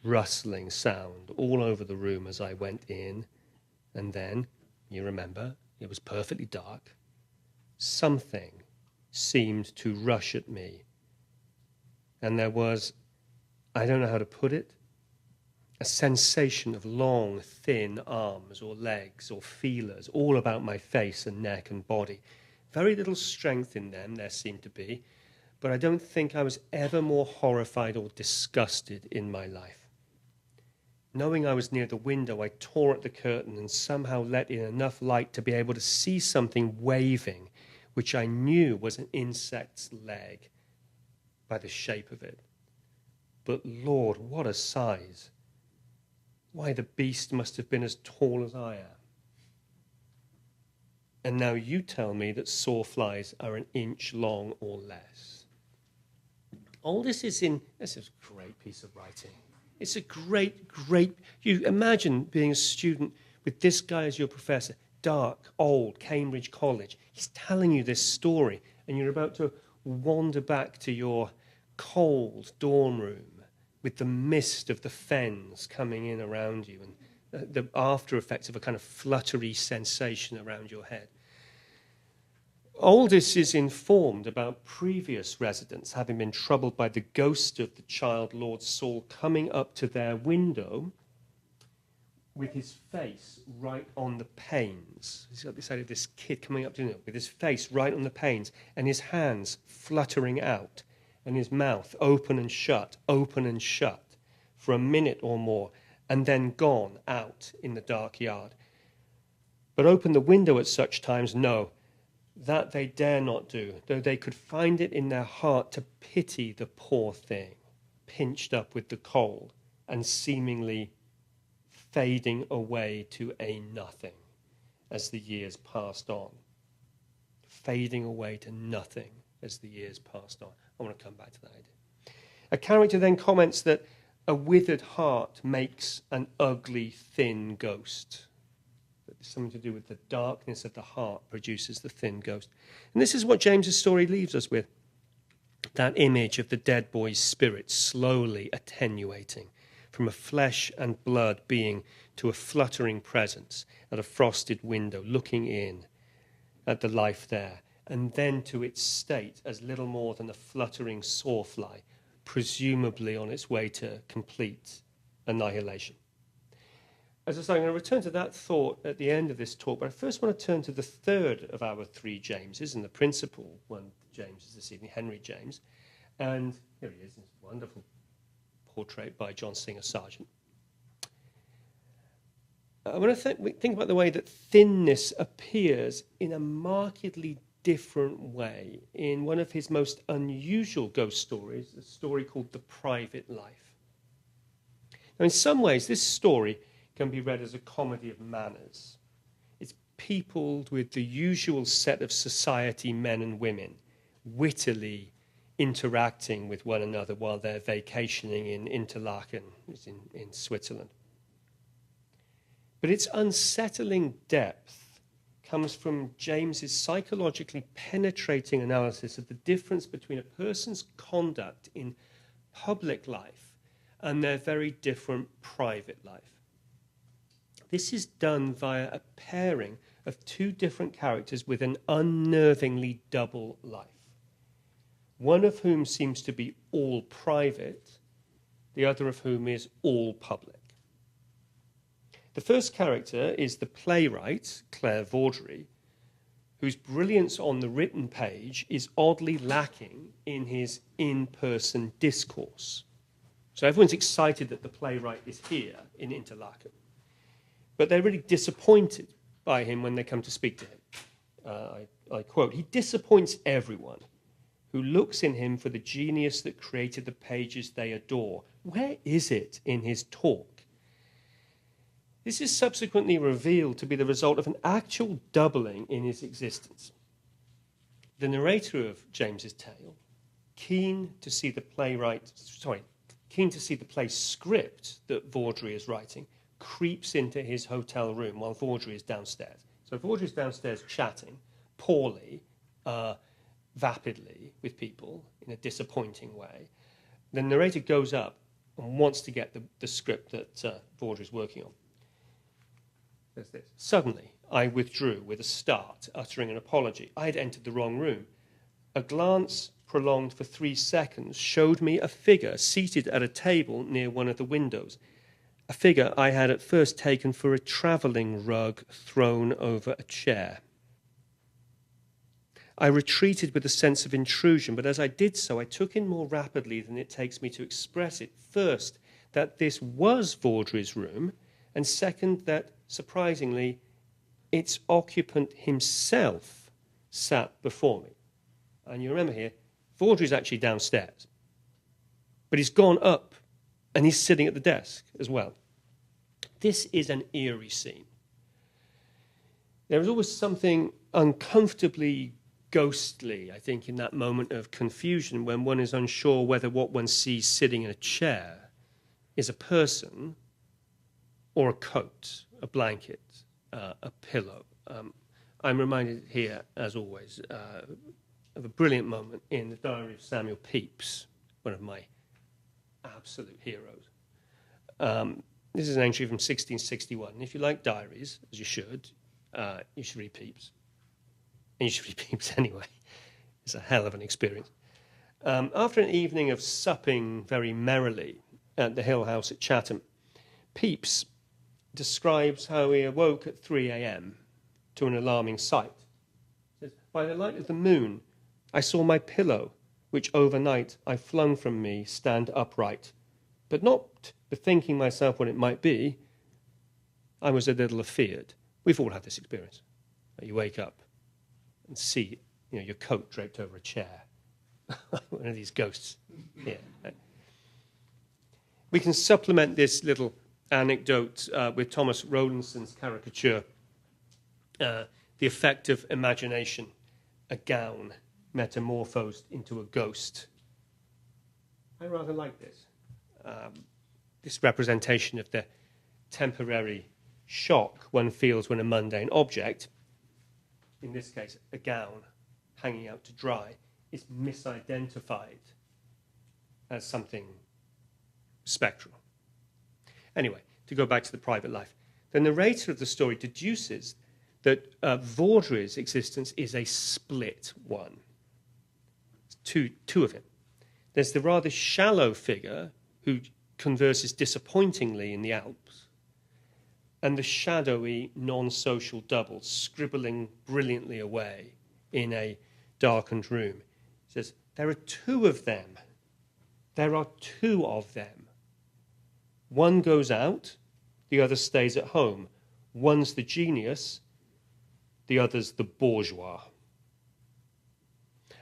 rustling sound all over the room as I went in, and then, you remember, it was perfectly dark. Something seemed to rush at me, and there was, I don't know how to put it, a sensation of long, thin arms or legs or feelers all about my face and neck and body. Very little strength in them there seemed to be, but I don't think I was ever more horrified or disgusted in my life. Knowing I was near the window, I tore at the curtain and somehow let in enough light to be able to see something waving, which I knew was an insect's leg by the shape of it. But Lord, what a size! Why, the beast must have been as tall as I am. And now you tell me that sawflies are an inch long or less. All this is this is a great piece of writing. It's a great, you imagine being a student with this guy as your professor, dark, old, Cambridge College. He's telling you this story, and you're about to wander back to your cold dorm room with the mist of the fens coming in around you and the after effects of a kind of fluttery sensation around your head. Aldous is informed about previous residents having been troubled by the ghost of the child Lord Saul coming up to their window with his face right on the panes. He's got this idea of this kid coming up to him with his face right on the panes and his hands fluttering out and his mouth open and shut for a minute or more and then gone out in the dark yard. But open the window at such times, no. That they dare not do, though they could find it in their heart to pity the poor thing, pinched up with the cold and seemingly fading away to a nothing as the years passed on. Fading away to nothing as the years passed on. I want to come back to that idea. A character then comments that a withered heart makes an ugly, thin ghost. Something to do with the darkness of the heart produces the thin ghost. And this is what James's story leaves us with. That image of the dead boy's spirit slowly attenuating from a flesh and blood being to a fluttering presence at a frosted window, looking in at the life there, and then to its state as little more than a fluttering sawfly, presumably on its way to complete annihilation. As I say, I'm going to return to that thought at the end of this talk, but I first want to turn to the third of our three Jameses, and the principal one, James, is this evening, Henry James. And here he is, this wonderful portrait by John Singer Sargent. I want to think about the way that thinness appears in a markedly different way in one of his most unusual ghost stories, a story called The Private Life. Now, in some ways, this story can be read as a comedy of manners. It's peopled with the usual set of society men and women, wittily interacting with one another while they're vacationing in Interlaken, in Switzerland. But its unsettling depth comes from James's psychologically penetrating analysis of the difference between a person's conduct in public life and their very different private life. This is done via a pairing of two different characters with an unnervingly double life, one of whom seems to be all private, the other of whom is all public. The first character is the playwright, Claire Vaudrey, whose brilliance on the written page is oddly lacking in his in-person discourse. So everyone's excited that the playwright is here in Interlaken, but they're really disappointed by him when they come to speak to him. I quote, "He disappoints everyone who looks in him for the genius that created the pages they adore. Where is it in his talk? This is subsequently revealed to be the result of an actual doubling in his existence. The narrator of James's tale, keen to see the play script that Vaudrey is writing, creeps into his hotel room while Vaudrey is downstairs. So Vaudrey is downstairs chatting poorly, vapidly with people in a disappointing way. The narrator goes up and wants to get the script that Vaudrey is working on. There's this. Suddenly, I withdrew with a start, uttering an apology. I had entered the wrong room. A glance prolonged for 3 seconds showed me a figure seated at a table near one of the windows, a figure I had at first taken for a travelling rug thrown over a chair. I retreated with a sense of intrusion, but as I did so, I took in more rapidly than it takes me to express it. First, that this was Vaudrey's room, and second, that, surprisingly, its occupant himself sat before me. And you remember here, Vaudrey's actually downstairs, but he's gone up, and he's sitting at the desk as well. This is an eerie scene. There is always something uncomfortably ghostly, I think, in that moment of confusion when one is unsure whether what one sees sitting in a chair is a person or a coat, a blanket, a pillow. I'm reminded here, as always, of a brilliant moment in the diary of Samuel Pepys, one of my absolute heroes. This is an entry from 1661. And if you like diaries, as you should read Pepys. And you should read Pepys anyway. It's a hell of an experience. After an evening of supping very merrily at the Hill House at Chatham, Pepys describes how he awoke at 3 a.m. to an alarming sight. He says, by the light of the moon, I saw my pillow, which overnight I flung from me, stand upright. But not bethinking myself what it might be, I was a little afeared. We've all had this experience. You wake up and see, your coat draped over a chair. One of these ghosts. Yeah. We can supplement this little anecdote with Thomas Rowlandson's caricature, The Effect of Imagination, a gown metamorphosed into a ghost. I rather like this. This representation of the temporary shock one feels when a mundane object, in this case a gown hanging out to dry, is misidentified as something spectral. Anyway, to go back to the private life, the narrator of the story deduces that Vaudrey's existence is a split one. Two of him. There's the rather shallow figure who converses disappointingly in the Alps, and the shadowy, non-social double scribbling brilliantly away in a darkened room. He says, there are two of them. There are two of them. One goes out, the other stays at home. One's the genius, the other's the bourgeois.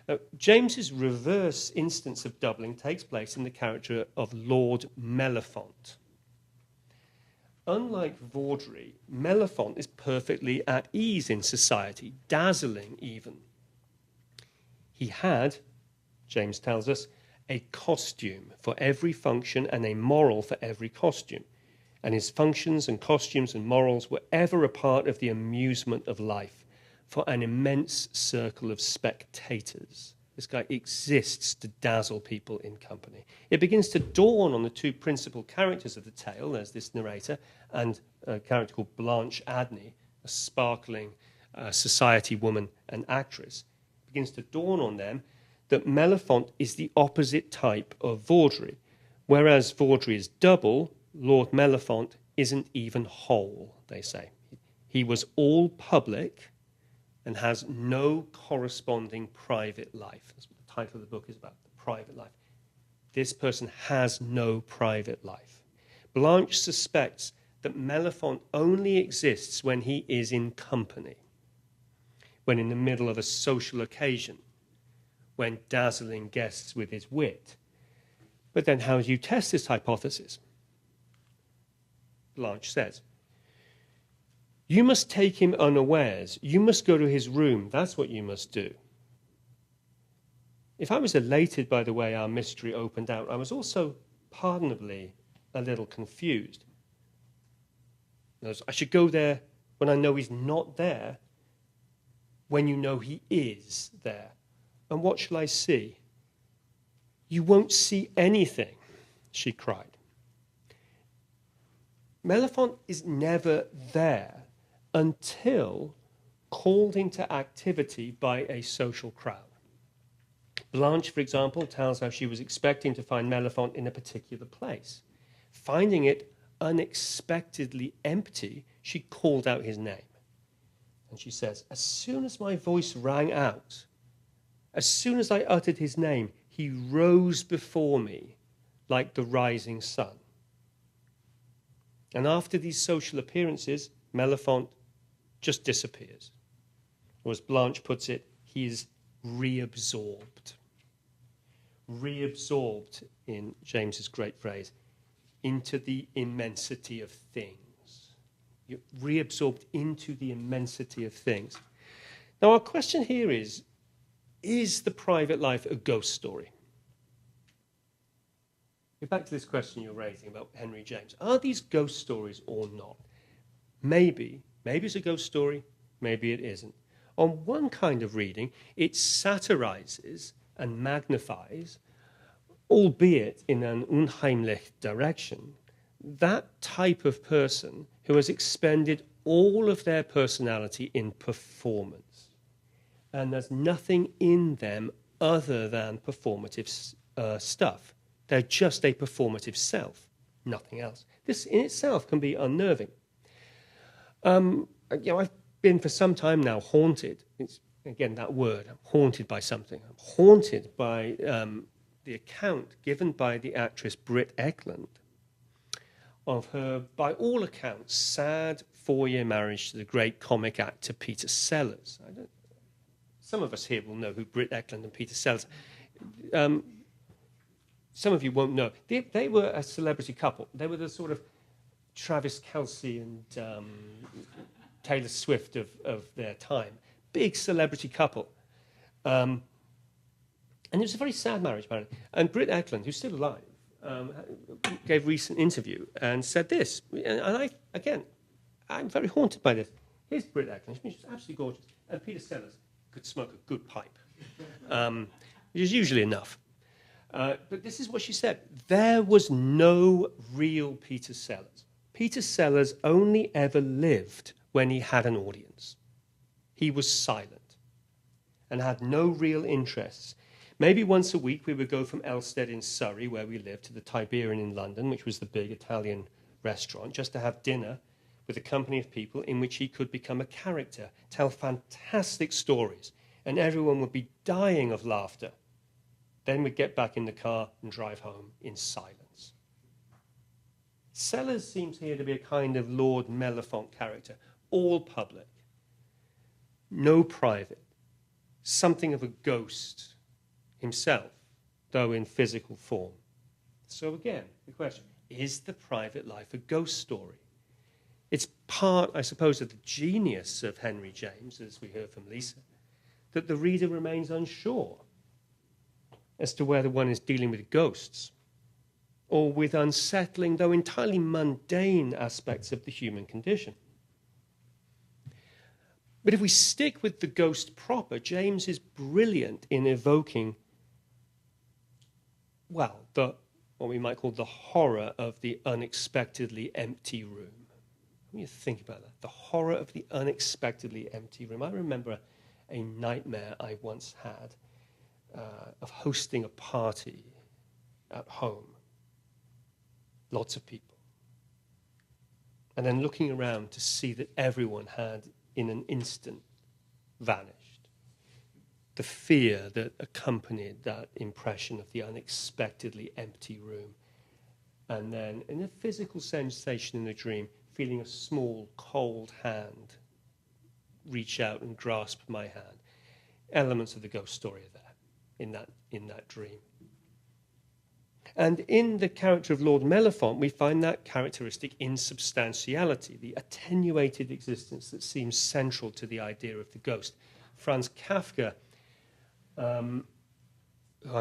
Now, James's reverse instance of doubling takes place in the character of Lord Mellifont. Unlike Vaudrey, Mellifont is perfectly at ease in society, dazzling even. He had, James tells us, a costume for every function and a moral for every costume. And his functions and costumes and morals were ever a part of the amusement of life for an immense circle of spectators. This guy exists to dazzle people in company. It begins to dawn on the two principal characters of the tale. There's this narrator and a character called Blanche Adney, a sparkling society woman and actress. It begins to dawn on them that Mellifont is the opposite type of Vaudrey. Whereas Vaudrey is double, Lord Mellifont isn't even whole, they say. He was all public and has no corresponding private life. That's what the title of the book is about, the private life. This person has no private life. Blanche suspects that Mellifont only exists when he is in company, when in the middle of a social occasion, when dazzling guests with his wit. But then how do you test this hypothesis? Blanche says, You must take him unawares. You must go to his room. That's what you must do. If I was elated by the way our mystery opened out, I was also pardonably a little confused. I should go there when I know he's not there, when you know he is there. And what shall I see? You won't see anything, she cried. Mellifont is never there until called into activity by a social crowd. Blanche, for example, tells how she was expecting to find Mellifont in a particular place. Finding it unexpectedly empty, she called out his name. And she says, as soon as my voice rang out, as soon as I uttered his name, he rose before me like the rising sun. And after these social appearances, Mellifont just disappears. Or as Blanche puts it, he is reabsorbed. Reabsorbed, in James's great phrase, into the immensity of things. You're reabsorbed into the immensity of things. Now, our question here is the private life a ghost story? Get back to this question you're raising about Henry James. Are these ghost stories or not? Maybe it's a ghost story, maybe it isn't. On one kind of reading, it satirizes and magnifies, albeit in an unheimlich direction, that type of person who has expended all of their personality in performance. And there's nothing in them other than performative stuff. They're just a performative self, nothing else. This in itself can be unnerving. I've been for some time now haunted. It's, again, that word, I'm haunted by something. I'm haunted by the account given by the actress Britt Ekland of her, by all accounts, sad 4-year marriage to the great comic actor Peter Sellers. Some of us here will know who Britt Ekland and Peter Sellers are. Some of you won't know. They were a celebrity couple. They were the sort of Travis Kelce and Taylor Swift of their time. Big celebrity couple. And it was a very sad marriage, apparently. And Britt Ekland, who's still alive, gave a recent interview and said this. And I'm very haunted by this. Here's Britt Ekland. She's absolutely gorgeous. And Peter Sellers could smoke a good pipe, which is usually enough. But this is what she said. There was no real Peter Sellers. Peter Sellers only ever lived when he had an audience. He was silent and had no real interests. Maybe once a week we would go from Elstead in Surrey, where we lived, to the Tiberian in London, which was the big Italian restaurant, just to have dinner with a company of people in which he could become a character, tell fantastic stories, and everyone would be dying of laughter. Then we'd get back in the car and drive home in silence. Sellers seems here to be a kind of Lord Mellifont character, all public, no private, something of a ghost himself, though in physical form. So again, the question, is the private life a ghost story? It's part, I suppose, of the genius of Henry James, as we heard from Lisa, that the reader remains unsure as to whether one is dealing with ghosts or with unsettling, though entirely mundane, aspects of the human condition. But if we stick with the ghost proper, James is brilliant in evoking, well, what we might call the horror of the unexpectedly empty room. When you think about that, the horror of the unexpectedly empty room. I remember a nightmare I once had of hosting a party at home, lots of people, and then looking around to see that everyone had in an instant vanished. The fear that accompanied that impression of the unexpectedly empty room, and then in a physical sensation in the dream, feeling a small cold hand reach out and grasp my hand. Elements of the ghost story are there in that dream. And in the character of Lord Mellifont, we find that characteristic insubstantiality, the attenuated existence that seems central to the idea of the ghost. Franz Kafka, I'm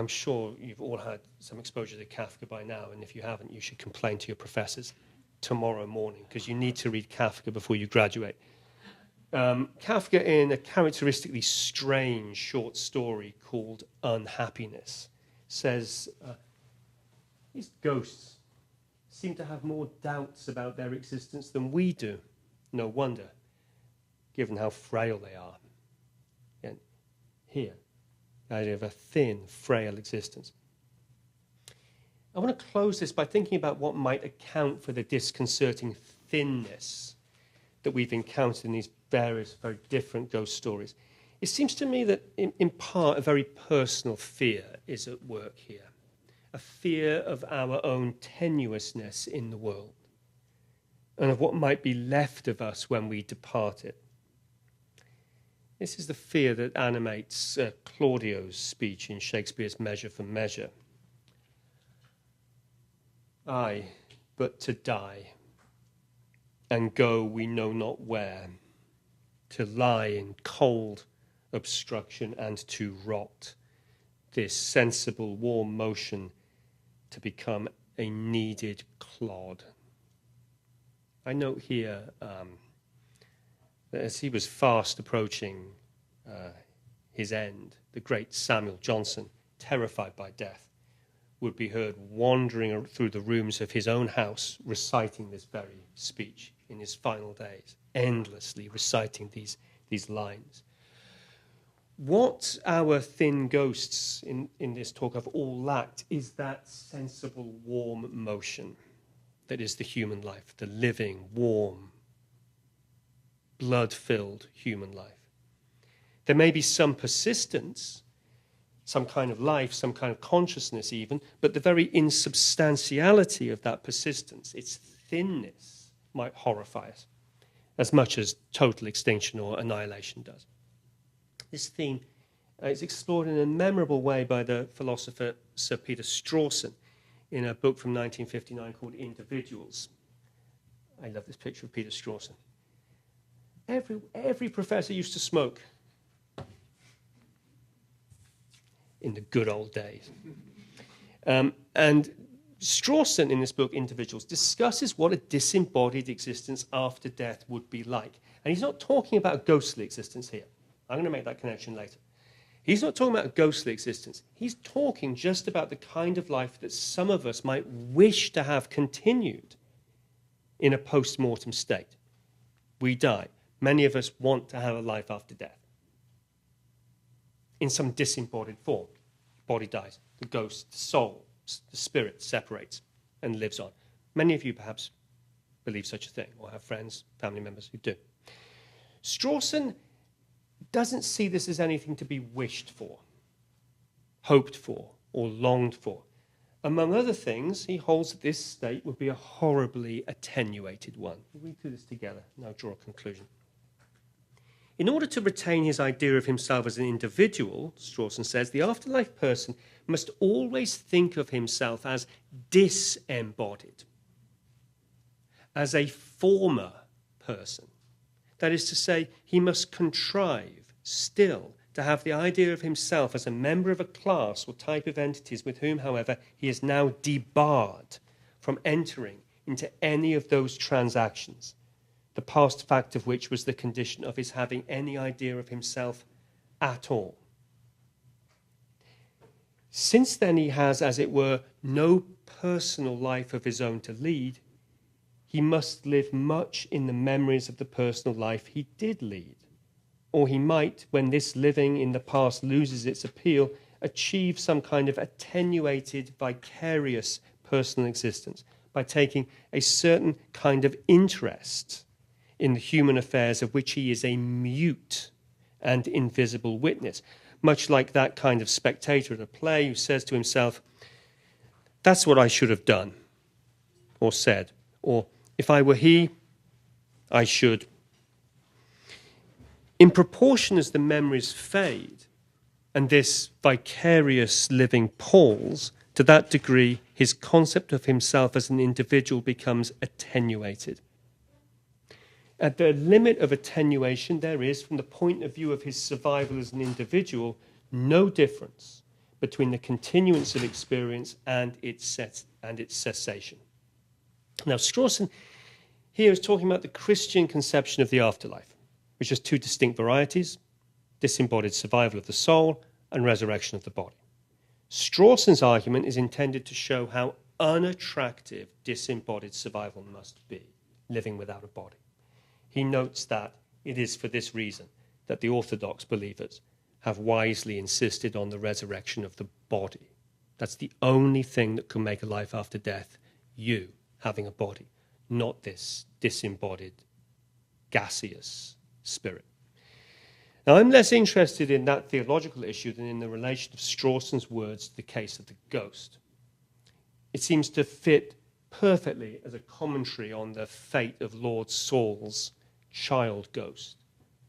sure you've all had some exposure to Kafka by now, and if you haven't, you should complain to your professors tomorrow morning, because you need to read Kafka before you graduate. Kafka, in a characteristically strange short story called Unhappiness, says, these ghosts seem to have more doubts about their existence than we do. No wonder, given how frail they are. And here, the idea of a thin, frail existence. I want to close this by thinking about what might account for the disconcerting thinness that we've encountered in these various, very different ghost stories. It seems to me that, in part, a very personal fear is at work here. A fear of our own tenuousness in the world, and of what might be left of us when we depart it. This is the fear that animates Claudio's speech in Shakespeare's Measure for Measure. Aye, but to die, and go we know not where, to lie in cold obstruction and to rot, this sensible warm motion to become a kneaded clod. I note here that as he was fast approaching his end, the great Samuel Johnson, terrified by death, would be heard wandering through the rooms of his own house, reciting this very speech in his final days, endlessly reciting these lines. What our thin ghosts in this talk have all lacked is that sensible, warm motion that is the human life, the living, warm, blood-filled human life. There may be some persistence, some kind of life, some kind of consciousness even, but the very insubstantiality of that persistence, its thinness, might horrify us as much as total extinction or annihilation does. This theme is explored in a memorable way by the philosopher Sir Peter Strawson in a book from 1959 called Individuals. I love this picture of Peter Strawson. Every professor used to smoke in the good old days. And Strawson, in this book, Individuals, discusses what a disembodied existence after death would be like. And he's not talking about a ghostly existence here. I'm going to make that connection later. He's not talking about a ghostly existence. He's talking just about the kind of life that some of us might wish to have continued in a post-mortem state. We die. Many of us want to have a life after death in some disembodied form. Body dies. The ghost, the soul, the spirit separates and lives on. Many of you perhaps believe such a thing or have friends, family members who do. Strawson doesn't see this as anything to be wished for, hoped for, or longed for. Among other things, he holds that this state would be a horribly attenuated one. We'll read through this together, now draw a conclusion. In order to retain his idea of himself as an individual, Strawson says, the afterlife person must always think of himself as disembodied, as a former person. That is to say, he must contrive still to have the idea of himself as a member of a class or type of entities with whom, however, he is now debarred from entering into any of those transactions, the past fact of which was the condition of his having any idea of himself at all. Since then he has, as it were, no personal life of his own to lead, he must live much in the memories of the personal life he did lead. Or he might, when this living in the past loses its appeal, achieve some kind of attenuated, vicarious personal existence by taking a certain kind of interest in the human affairs of which he is a mute and invisible witness, much like that kind of spectator at a play who says to himself, "That's what I should have done," or said, or "If I were he, I should." In proportion as the memories fade and this vicarious living palls, to that degree his concept of himself as an individual becomes attenuated. At the limit of attenuation, there is, from the point of view of his survival as an individual, no difference between the continuance of experience and its cessation. Now, Strawson here is talking about the Christian conception of the afterlife, which has two distinct varieties: disembodied survival of the soul and resurrection of the body. Strawson's argument is intended to show how unattractive disembodied survival must be, living without a body. He notes that it is for this reason that the Orthodox believers have wisely insisted on the resurrection of the body. That's the only thing that can make a life after death, you having a body, not this disembodied, gaseous spirit. Now, I'm less interested in that theological issue than in the relation of Strawson's words to the case of the ghost. It seems to fit perfectly as a commentary on the fate of Lord Saul's child ghost,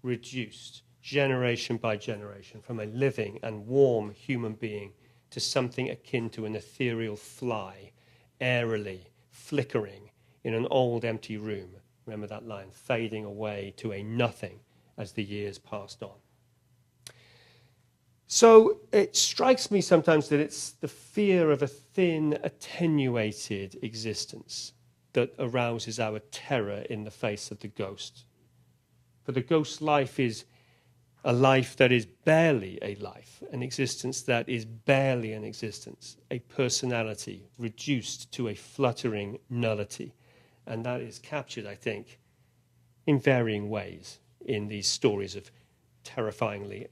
reduced generation by generation from a living and warm human being to something akin to an ethereal fly, airily flickering in an old empty room. Remember that line, fading away to a nothing as the years passed on. So it strikes me sometimes that it's the fear of a thin, attenuated existence that arouses our terror in the face of the ghost. For the ghost's life is a life that is barely a life, an existence that is barely an existence, a personality reduced to a fluttering nullity. And that is captured, I think, in varying ways in these stories of terrifyingly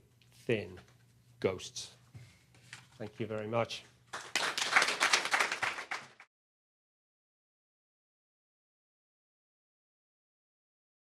thin ghosts. Thank you very much.